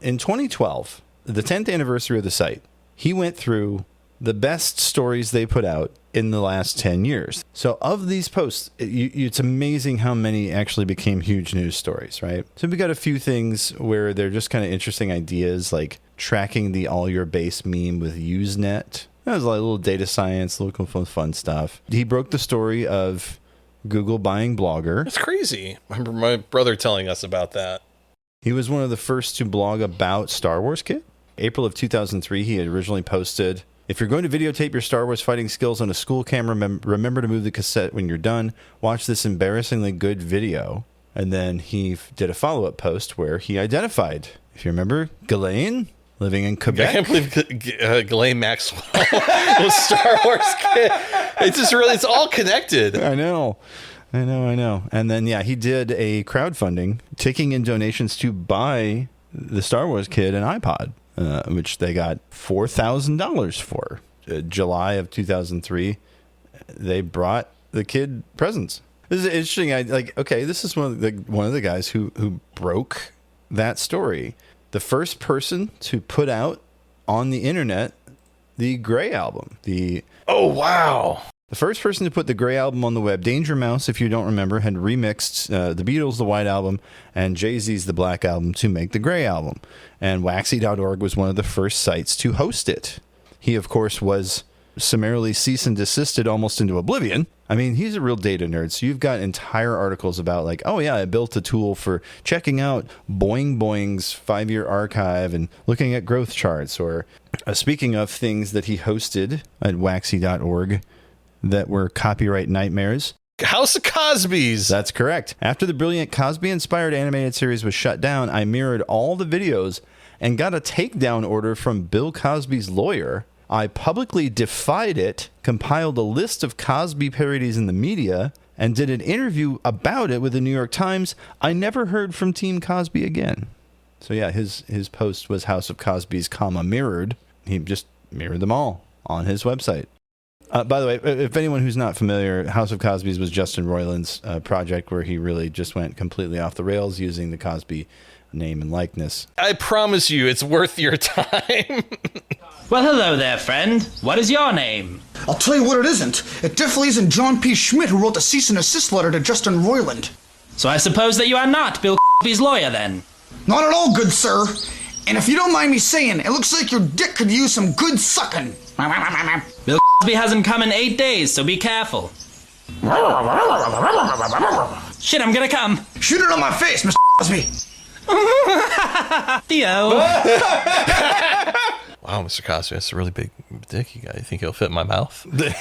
Speaker 2: In 2012, the 10th anniversary of the site, he went through the best stories they put out in the last 10 years. So of these posts, it's amazing how many actually became huge news stories, right? So we got a few things where they're just kind of interesting ideas, like tracking the all your base meme with Usenet. That was like a little data science, little fun stuff. He broke the story of Google buying Blogger.
Speaker 3: That's crazy. I remember my brother telling us about that.
Speaker 2: He was one of the first to blog about Star Wars Kit. April of 2003, he had originally posted, if you're going to videotape your Star Wars fighting skills on a school camera, remember to move the cassette when you're done. Watch this embarrassingly good video. And then he did a follow-up post where he identified, if you remember, Ghislaine, living in Quebec.
Speaker 3: I can't believe Ghislaine Maxwell was Star Wars Kid. It's all connected.
Speaker 2: I know. And then, he did a crowdfunding, taking in donations to buy the Star Wars Kid an iPod, which they got $4,000 for. July of 2003, they brought the kid presents. This is interesting. This is one of the guys who broke that story. The first person to put out on the internet the Grey Album.
Speaker 3: Oh, wow.
Speaker 2: The first person to put the Grey Album on the web, Danger Mouse, if you don't remember, had remixed the Beatles' The White Album and Jay-Z's The Black Album to make the Grey Album. And Waxy.org was one of the first sites to host it. He, of course, was summarily cease and desisted almost into oblivion. I mean, he's a real data nerd. So you've got entire articles about like, oh yeah, I built a tool for checking out Boing Boing's 5-year archive and looking at growth charts. Or speaking of things that he hosted at waxy.org that were copyright nightmares.
Speaker 3: House of Cosby's.
Speaker 2: That's correct. After the brilliant Cosby-inspired animated series was shut down, I mirrored all the videos and got a takedown order from Bill Cosby's lawyer. I publicly defied it, compiled a list of Cosby parodies in the media, and did an interview about it with the New York Times. I never heard from Team Cosby again. So yeah, his post was House of Cosby's, mirrored. He just mirrored them all on his website. By the way, if anyone who's not familiar, House of Cosby's was Justin Roiland's project where he really just went completely off the rails using the Cosby name and likeness.
Speaker 3: I promise you, it's worth your time.
Speaker 7: Well, hello there, friend. What is your name?
Speaker 8: I'll tell you what it isn't. It definitely isn't John P. Schmidt who wrote the cease and desist letter to Justin Roiland.
Speaker 7: So I suppose that you are not Bill Cosby's lawyer, then?
Speaker 8: Not at all, good sir. And if you don't mind me saying, it looks like your dick could use some good sucking.
Speaker 7: Bill Cosby hasn't come in 8 days, so be careful. Shit, I'm gonna come.
Speaker 8: Shoot it on my face, Mr. Cosby.
Speaker 7: Theo.
Speaker 3: Wow, Mr. Cosby, that's a really big dick you got. You think he'll fit in my mouth? There's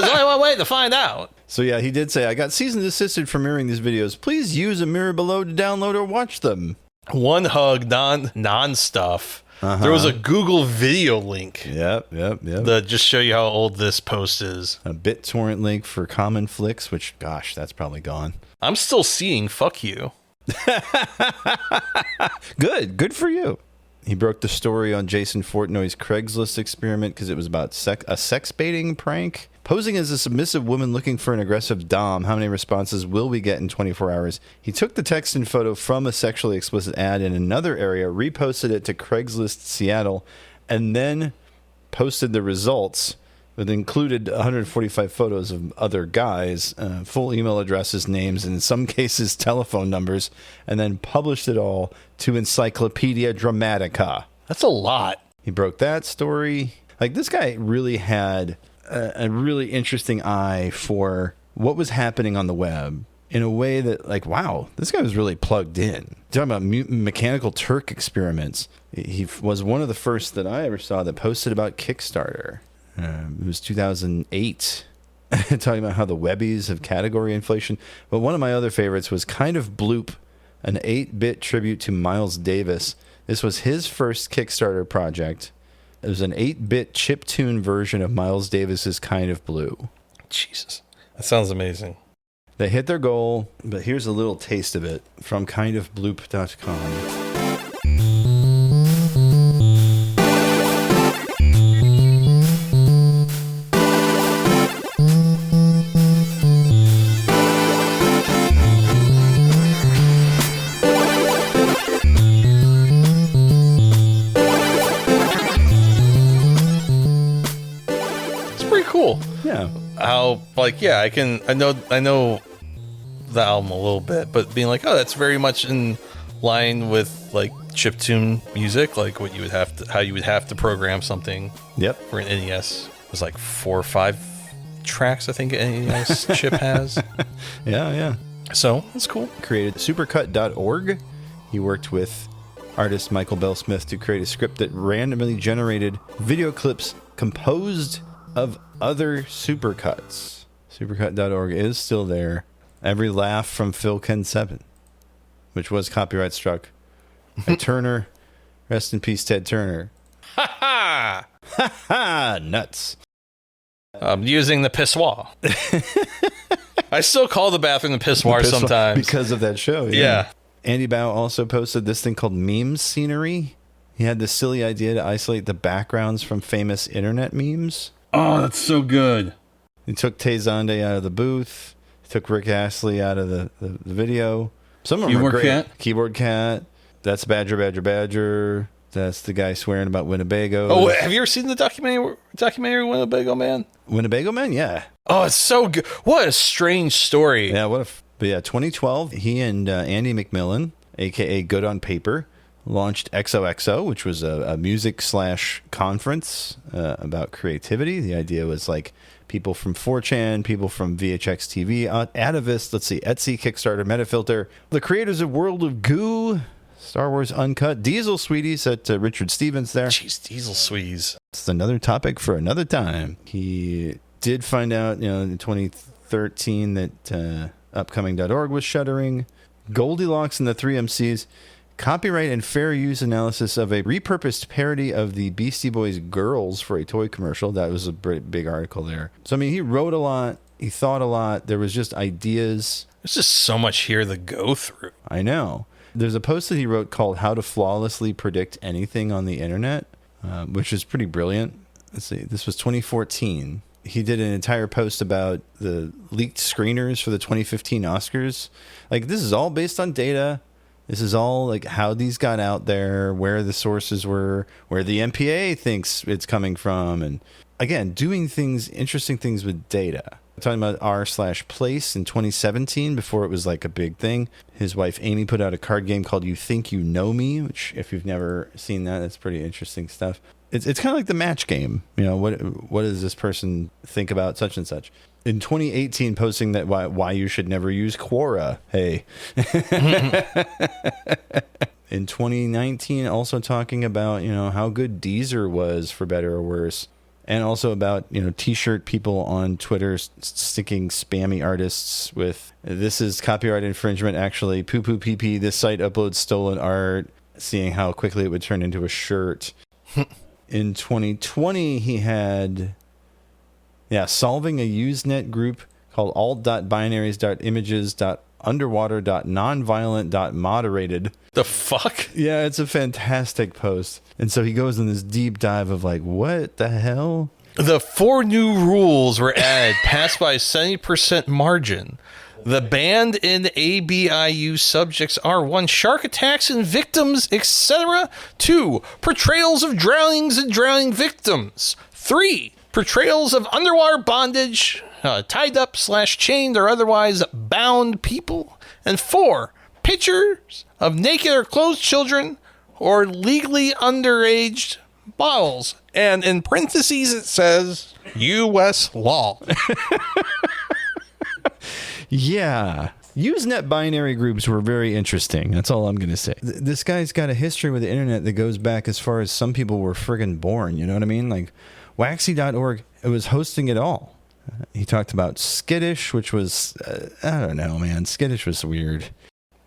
Speaker 3: only one way to find out.
Speaker 2: So yeah, he did say, I got cease and desisted from mirroring these videos. Please use a mirror below to download or watch them.
Speaker 3: One hug, non-stuff. There was a Google video link.
Speaker 2: Yep.
Speaker 3: That just show you how old this post is.
Speaker 2: A BitTorrent link for common flicks, which, gosh, that's probably gone.
Speaker 3: I'm still seeing fuck you.
Speaker 2: Good for you. He broke the story on Jason Fortnoy's Craigslist experiment because it was about a sex baiting prank. Posing as a submissive woman looking for an aggressive dom, how many responses will we get in 24 hours? He took the text and photo from a sexually explicit ad in another area, reposted it to Craigslist Seattle, and then posted the results. It included 145 photos of other guys, full email addresses, names, and in some cases telephone numbers, and then published it all to Encyclopedia Dramatica.
Speaker 3: That's a lot.
Speaker 2: He broke that story. Like, this guy really had a really interesting eye for what was happening on the web in a way that, like, wow, this guy was really plugged in. Talking about mechanical Turk experiments. He was one of the first that I ever saw that posted about Kickstarter. It was 2008, talking about how the Webbies have category inflation. But one of my other favorites was Kind of Bloop, an 8-bit tribute to Miles Davis. This was his first Kickstarter project. It was an 8-bit chiptune version of Miles Davis's Kind of Blue.
Speaker 3: Jesus. That sounds amazing.
Speaker 2: They hit their goal, but here's a little taste of it from kindofbloop.com.
Speaker 3: Cool.
Speaker 2: Yeah.
Speaker 3: How, like, yeah, I know the album a little bit, but being like, oh, that's very much in line with like chiptune music, like what you would have to, how you would have to program something.
Speaker 2: Yep.
Speaker 3: For an NES. It was like 4 or 5 tracks, I think an NES chip has.
Speaker 2: Yeah.
Speaker 3: So that's cool.
Speaker 2: Created supercut.org. He worked with artist Michael Bell Smith to create a script that randomly generated video clips composed of other supercuts. Supercut.org is still there. Every laugh from Phil Ken 7, which was copyright struck by Turner. Rest in peace, Ted Turner.
Speaker 3: Ha ha!
Speaker 2: Ha ha! Nuts.
Speaker 3: I'm using the pissoir. I still call the bathroom the pissoir sometimes.
Speaker 2: Because of that show.
Speaker 3: Yeah.
Speaker 2: Andy Bao also posted this thing called meme scenery. He had this silly idea to isolate the backgrounds from famous internet memes.
Speaker 4: Oh, that's so good.
Speaker 2: He took Tay Zonde out of the booth. He took Rick Astley out of the video. Some of them are great.
Speaker 4: Cat?
Speaker 2: Keyboard Cat. That's Badger. That's the guy swearing about Winnebago.
Speaker 3: Oh, have you ever seen the documentary Winnebago Man?
Speaker 2: Winnebago Man? Yeah.
Speaker 3: Oh, it's so good. What a strange story.
Speaker 2: Yeah, but yeah, 2012, he and Andy McMillan, a.k.a. Good on Paper, launched XOXO, which was a music / conference about creativity. The idea was like people from 4chan, people from VHX TV, Atavist, let's see, Etsy, Kickstarter, Metafilter, the creators of World of Goo, Star Wars Uncut, Diesel Sweeties at Richard Stevens there.
Speaker 3: Jeez, Diesel Sweeties.
Speaker 2: It's another topic for another time. He did find out, in 2013 that upcoming.org was shuttering. Goldilocks and the 3MCs. Copyright and fair use analysis of a repurposed parody of the Beastie Boys Girls for a toy commercial. That was a big article there. So, I mean, he wrote a lot. He thought a lot. There was just ideas.
Speaker 3: There's just so much here to go through.
Speaker 2: I know. There's a post that he wrote called How to Flawlessly Predict Anything on the Internet, which is pretty brilliant. Let's see. This was 2014. He did an entire post about the leaked screeners for the 2015 Oscars. Like, this is all based on data. This is all like how these got out there, where the sources were, where the MPA thinks it's coming from. And again, doing interesting things with data. I'm talking about r/place in 2017 before it was like a big thing. His wife, Amy, put out a card game called You Think You Know Me, which if you've never seen that, it's pretty interesting stuff. It's kind of like the match game. What does this person think about such and such? In 2018, posting that why you should never use Quora. Hey. In 2019, also talking about, how good Deezer was, for better or worse. And also about, T-shirt people on Twitter sticking spammy artists with, this is copyright infringement, actually. Poo poo pee pee, this site uploads stolen art. Seeing how quickly it would turn into a shirt. In 2020, he had... solving a Usenet group called alt.binaries.images.underwater.nonviolent.moderated.
Speaker 3: The fuck?
Speaker 2: Yeah, it's a fantastic post. And so he goes in this deep dive of like, what the hell?
Speaker 3: The 4 new rules were added, passed by a 70% margin. The banned in ABIU subjects are 1. Shark attacks and victims, etc. 2. Portrayals of drownings and drowning victims. 3. Portrayals of underwater bondage, tied up / chained or otherwise bound people. And 4. Pictures of naked or clothed children or legally underaged models. And in parentheses it says, U.S. law.
Speaker 2: Yeah. Usenet binary groups were very interesting. That's all I'm going to say. This guy's got a history with the internet that goes back as far as some people were friggin' born. You know what I mean? Like, Waxy.org, it was hosting it all. He talked about Skittish, which was, I don't know, man. Skittish was weird.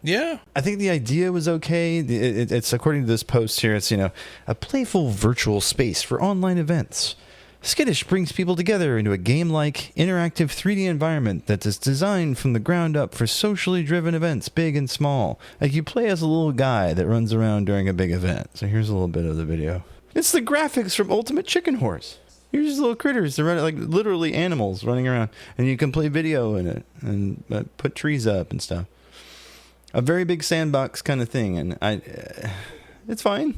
Speaker 3: Yeah.
Speaker 2: I think the idea was okay. It's according to this post here, it's, a playful virtual space for online events. Skittish brings people together into a game-like, interactive 3D environment that is designed from the ground up for socially driven events, big and small. Like, you play as a little guy that runs around during a big event. So here's a little bit of the video. It's the graphics from Ultimate Chicken Horse. Here's these little critters. They're running, like literally animals running around. And you can play video in it and put trees up and stuff. A very big sandbox kind of thing. And it's fine.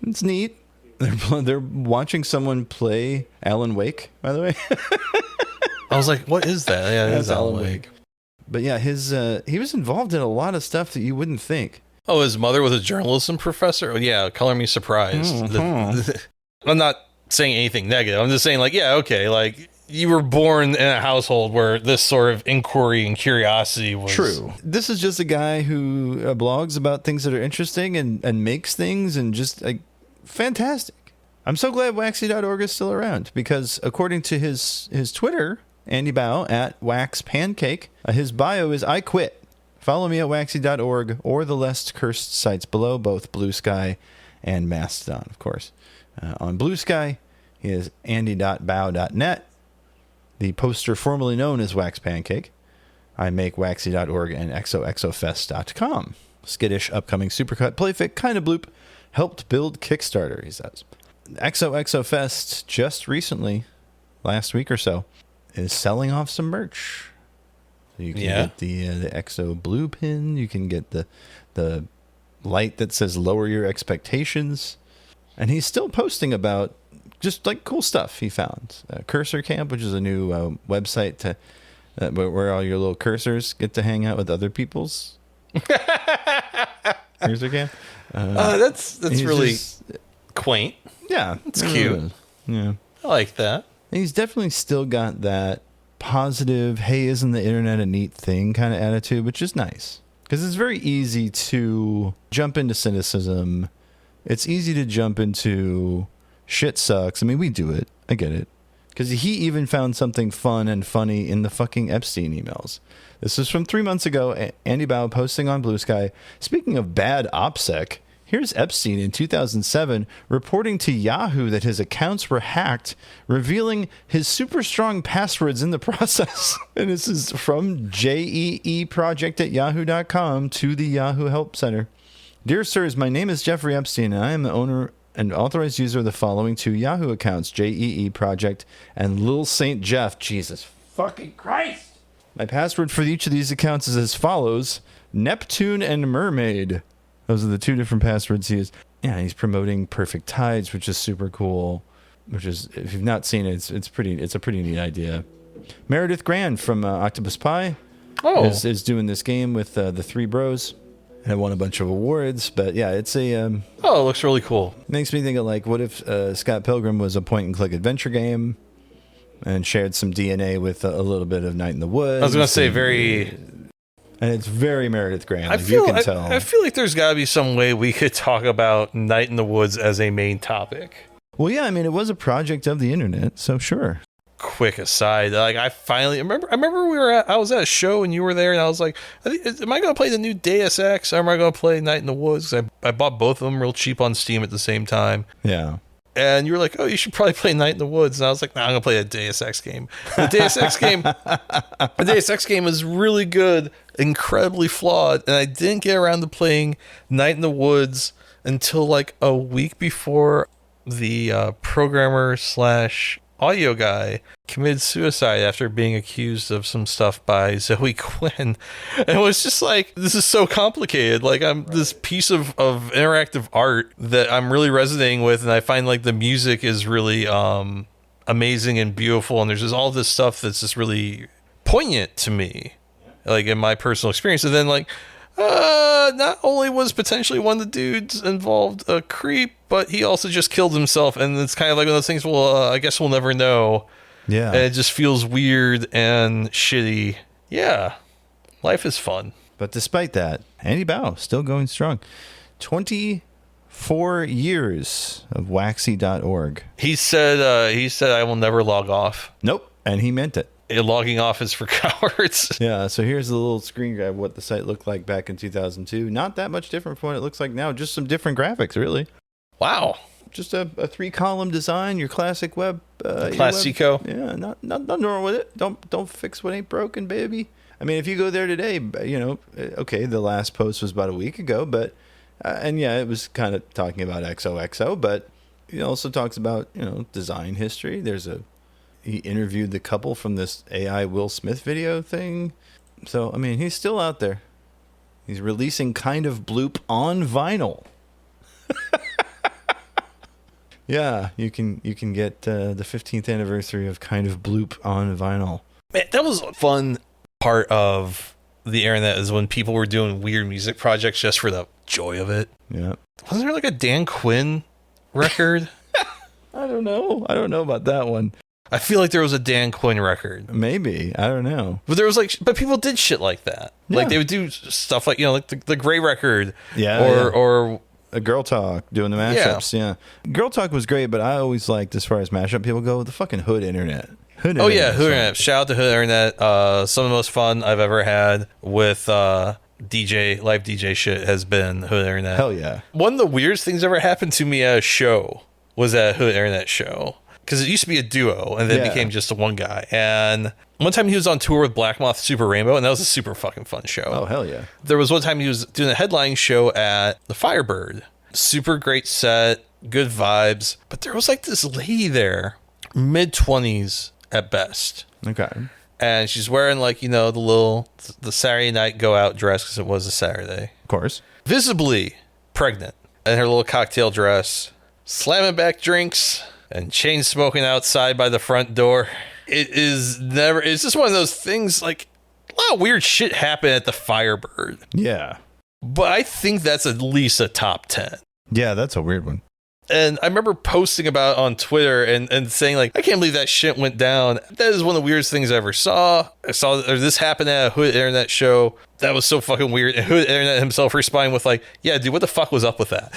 Speaker 2: It's neat. They're watching someone play Alan Wake, by the way.
Speaker 3: I was like, what is that? Yeah,
Speaker 2: that's Alan Wake. But yeah, he was involved in a lot of stuff that you wouldn't think.
Speaker 3: Oh, his mother was a journalism professor? Oh, yeah, color me surprised. I'm not saying anything negative. I'm just saying, like, yeah, okay, like, you were born in a household where this sort of inquiry and curiosity was...
Speaker 2: True. This is just a guy who blogs about things that are interesting and makes things and just, like, fantastic. I'm so glad Waxy.org is still around because according to his Twitter, Andy Bao at Wax Pancake, his bio is I quit. Follow me at Waxy.org or the less cursed sites below, both Blue Sky and Mastodon, of course. On Blue Sky, he is andy.bao.net, the poster formerly known as Wax Pancake. I make Waxy.org and xoxofest.com. Skittish, upcoming Supercut, Playfic, Kinda Bloop, helped build Kickstarter, he says. XOXOFest just recently, last week or so, is selling off some merch. So you can get the XO blue pin. You can get the light that says lower your expectations. And he's still posting about just like cool stuff he found. Cursor Camp, which is a new website to where all your little cursors get to hang out with other people's. Cursor Camp.
Speaker 3: That's
Speaker 2: he's
Speaker 3: really
Speaker 2: just-
Speaker 3: quaint.
Speaker 2: yeah,
Speaker 3: It's cute.
Speaker 2: Yeah.
Speaker 3: I like that.
Speaker 2: He's definitely still got that positive, hey, isn't the internet a neat thing kind of attitude, which is nice. Because it's very easy to jump into cynicism. It's easy to jump into shit sucks. I mean, we do it. I get it. Because he even found something fun and funny in the fucking Epstein emails. This is from 3 months ago. Andy Bao posting on Blue Sky. Speaking of bad OPSEC, here's Epstein in 2007 reporting to Yahoo that his accounts were hacked, revealing his super strong passwords in the process. And this is from JEEproject@yahoo.com to the Yahoo Help Center. Dear sirs, my name is Jeffrey Epstein, and I am the owner and authorized user of the following 2 Yahoo accounts, JEE Project and Lil Saint Jeff. Jesus fucking Christ! My password for each of these accounts is as follows: Neptune and Mermaid. Those are the 2 different passwords he used. Yeah, he's promoting Perfect Tides, which is super cool. Which is, if you've not seen it, it's a pretty neat idea. Meredith Grand from Octopus Pie is doing this game with the 3 bros. And won a bunch of awards, but yeah, it's a.
Speaker 3: It looks really cool.
Speaker 2: Makes me think of like, what if Scott Pilgrim was a point-and-click adventure game, and shared some DNA with a little bit of Night in the Woods.
Speaker 3: I was going to say very.
Speaker 2: And it's very Meredith Graham.
Speaker 3: I
Speaker 2: You can tell.
Speaker 3: I feel like there's got to be some way we could talk about Night in the Woods as a main topic.
Speaker 2: Well, yeah, I mean, it was a project of the internet, so sure.
Speaker 3: Quick aside, like I remember I was at a show and you were there, and I was like, am I going to play the new Deus Ex or am I going to play Night in the Woods? I bought both of them real cheap on Steam at the same time.
Speaker 2: Yeah.
Speaker 3: And you were like, oh, you should probably play Night in the Woods. And I was like, nah, I'm going to play a Deus Ex game. The Deus Ex game is really good, incredibly flawed, and I didn't get around to playing Night in the Woods until like a week before the programmer / audio guy committed suicide after being accused of some stuff by Zoe Quinn. And it was just like, this is so complicated. Like, I'm this piece of interactive art that I'm really resonating with, and I find like the music is really amazing and beautiful, and there's just all this stuff that's just really poignant to me, like in my personal experience. And then like not only was potentially one of the dudes involved a creep, but he also just killed himself, and it's kind of like one of those things, well, I guess we'll never know. Yeah. And it just feels weird and shitty. Yeah. Life is fun.
Speaker 2: But despite that, Andy Bao still going strong. 24 years of waxy.org.
Speaker 3: He said I will never log off.
Speaker 2: Nope. And he meant it.
Speaker 3: Logging off is for cowards.
Speaker 2: Yeah, so here's a little screen grab of what the site looked like back in 2002. Not that much different from what it looks like now. Just some different graphics, really.
Speaker 3: Wow.
Speaker 2: Just a 3-column design, your classic web.
Speaker 3: Classico.
Speaker 2: Yeah, nothing wrong with it. Don't fix what ain't broken, baby. I mean, if you go there today, you know, okay, the last post was about a week ago, but, and yeah, it was kind of talking about XOXO, but it also talks about, you know, design history. He interviewed the couple from this AI Will Smith video thing. So, I mean, he's still out there. He's releasing Kind of Bloop on vinyl. Yeah, you can get the 15th anniversary of Kind of Bloop on vinyl.
Speaker 3: Man, that was a fun part of the internet, is when people were doing weird music projects just for the joy of it.
Speaker 2: Yeah.
Speaker 3: Wasn't there like a Dan Quinn record?
Speaker 2: I don't know about that one.
Speaker 3: I feel like there was a Dan Quinn record.
Speaker 2: Maybe. I don't know.
Speaker 3: But there was but people did shit like that. Yeah. Like they would do stuff like, you know, like the Gray record.
Speaker 2: Yeah.
Speaker 3: Or
Speaker 2: a Girl Talk doing the mashups. Yeah. Girl Talk was great, but I always liked, as far as mashup people go, the fucking Hood Internet. Hood
Speaker 3: Internet. Shout out to Hood Internet. Some of the most fun I've ever had with live DJ shit has been Hood Internet.
Speaker 2: Hell yeah.
Speaker 3: One of the weirdest things ever happened to me at a show was at a Hood Internet show. Because it used to be a duo, and then became just a one guy. And one time he was on tour with Black Moth Super Rainbow, and that was a super fucking fun show.
Speaker 2: Oh, hell yeah.
Speaker 3: There was one time he was doing a headlining show at the Firebird. Super great set, good vibes. But there was like this lady there, mid-20s at best.
Speaker 2: Okay.
Speaker 3: And she's wearing like, you know, the Saturday night go out dress, because it was a Saturday.
Speaker 2: Of course.
Speaker 3: Visibly pregnant. And her little cocktail dress. Slamming back drinks. And chain smoking outside by the front door. It's just one of those things, like, a lot of weird shit happened at the Firebird.
Speaker 2: Yeah.
Speaker 3: but I think that's at least a top 10.
Speaker 2: Yeah, that's a weird one.
Speaker 3: And I remember posting about it on Twitter and saying, like, I can't believe that shit went down. That is one of the weirdest things I ever saw. This happened at a Hood Internet show. That was so fucking weird. And Hood Internet himself responding with, like, yeah, dude, what the fuck was up with that?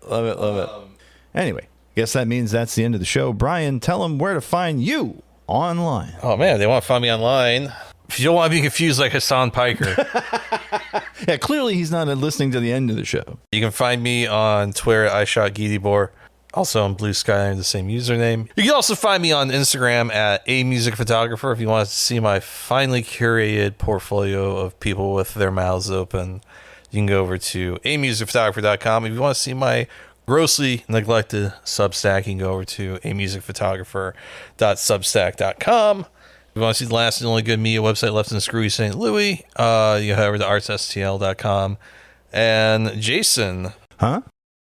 Speaker 2: Love it. Anyway, guess that means that's the end of the show. Brian, tell them where to find you online.
Speaker 3: Oh, man, they want to find me online. If you don't want to be confused like Hasan Piker.
Speaker 2: Yeah, clearly he's not listening to the end of the show.
Speaker 3: You can find me on Twitter at iShotGeetybor. Also on Blue Sky under the same username. You can also find me on Instagram at amusicphotographer if you want to see my finely curated portfolio of people with their mouths open. You can go over to amusicphotographer.com. If you want to see my grossly neglected Substack, you can go over to amusicphotographer.substack.com. If you want to see the last and only good media website left in screwy St. Louis, you head over to artsstl.com. And Jason.
Speaker 2: Huh?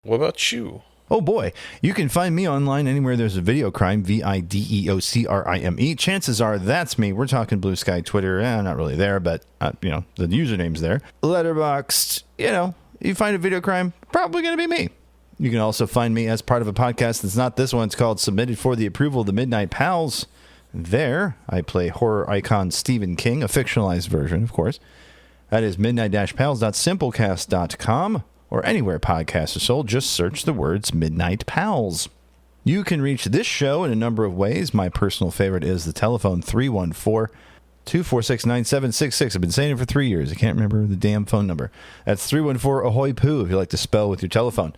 Speaker 3: What about you?
Speaker 2: Oh boy, you can find me online anywhere there's a video crime, VIDEOCRIME. Chances are that's me. We're talking Blue Sky, Twitter, not really there, but, the username's there. Letterboxd, you find a video crime, probably going to be me. You can also find me as part of a podcast that's not this one. It's called Submitted for the Approval of the Midnight Pals. There, I play horror icon Stephen King, a fictionalized version, of course. That is midnight-pals.simplecast.com. Or anywhere podcasts are sold, just search the words Midnight Pals. You can reach this show in a number of ways. My personal favorite is the telephone 314-246-9766. I've been saying it for 3 years. I can't remember the damn phone number. That's 314 AHOY POO if you like to spell with your telephone.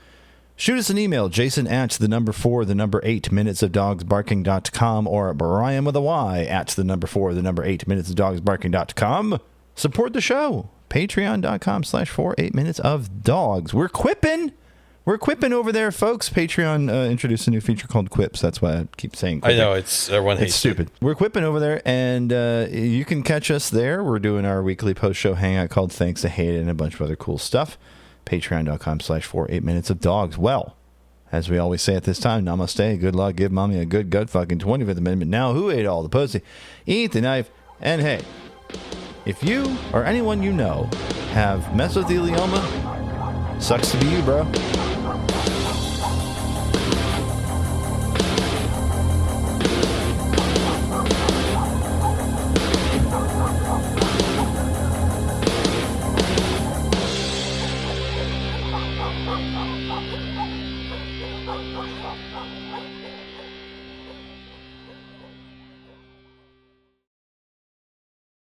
Speaker 2: Shoot us an email, Jason at 8 minutesofdogsbarking.com or Brian with a Y at 4 8 minutesofdogsbarking.com. Support the show. Patreon.com/48minutesofdogs. We're quipping over there, folks. Patreon introduced a new feature called Quips. That's why I keep saying quipping.
Speaker 3: I know, everyone hates
Speaker 2: it's stupid. We're quipping over there, and you can catch us there. We're doing our weekly post-show hangout called Thanks, I Hate It, and a bunch of other cool stuff. Patreon.com/48minutesofdogs. Well, as we always say at this time, namaste, good luck, give mommy a good gut fucking 25th Amendment. Now, who ate all the pussy? Eat the knife, and hey, if you or anyone you know have mesothelioma, sucks to be you, bro.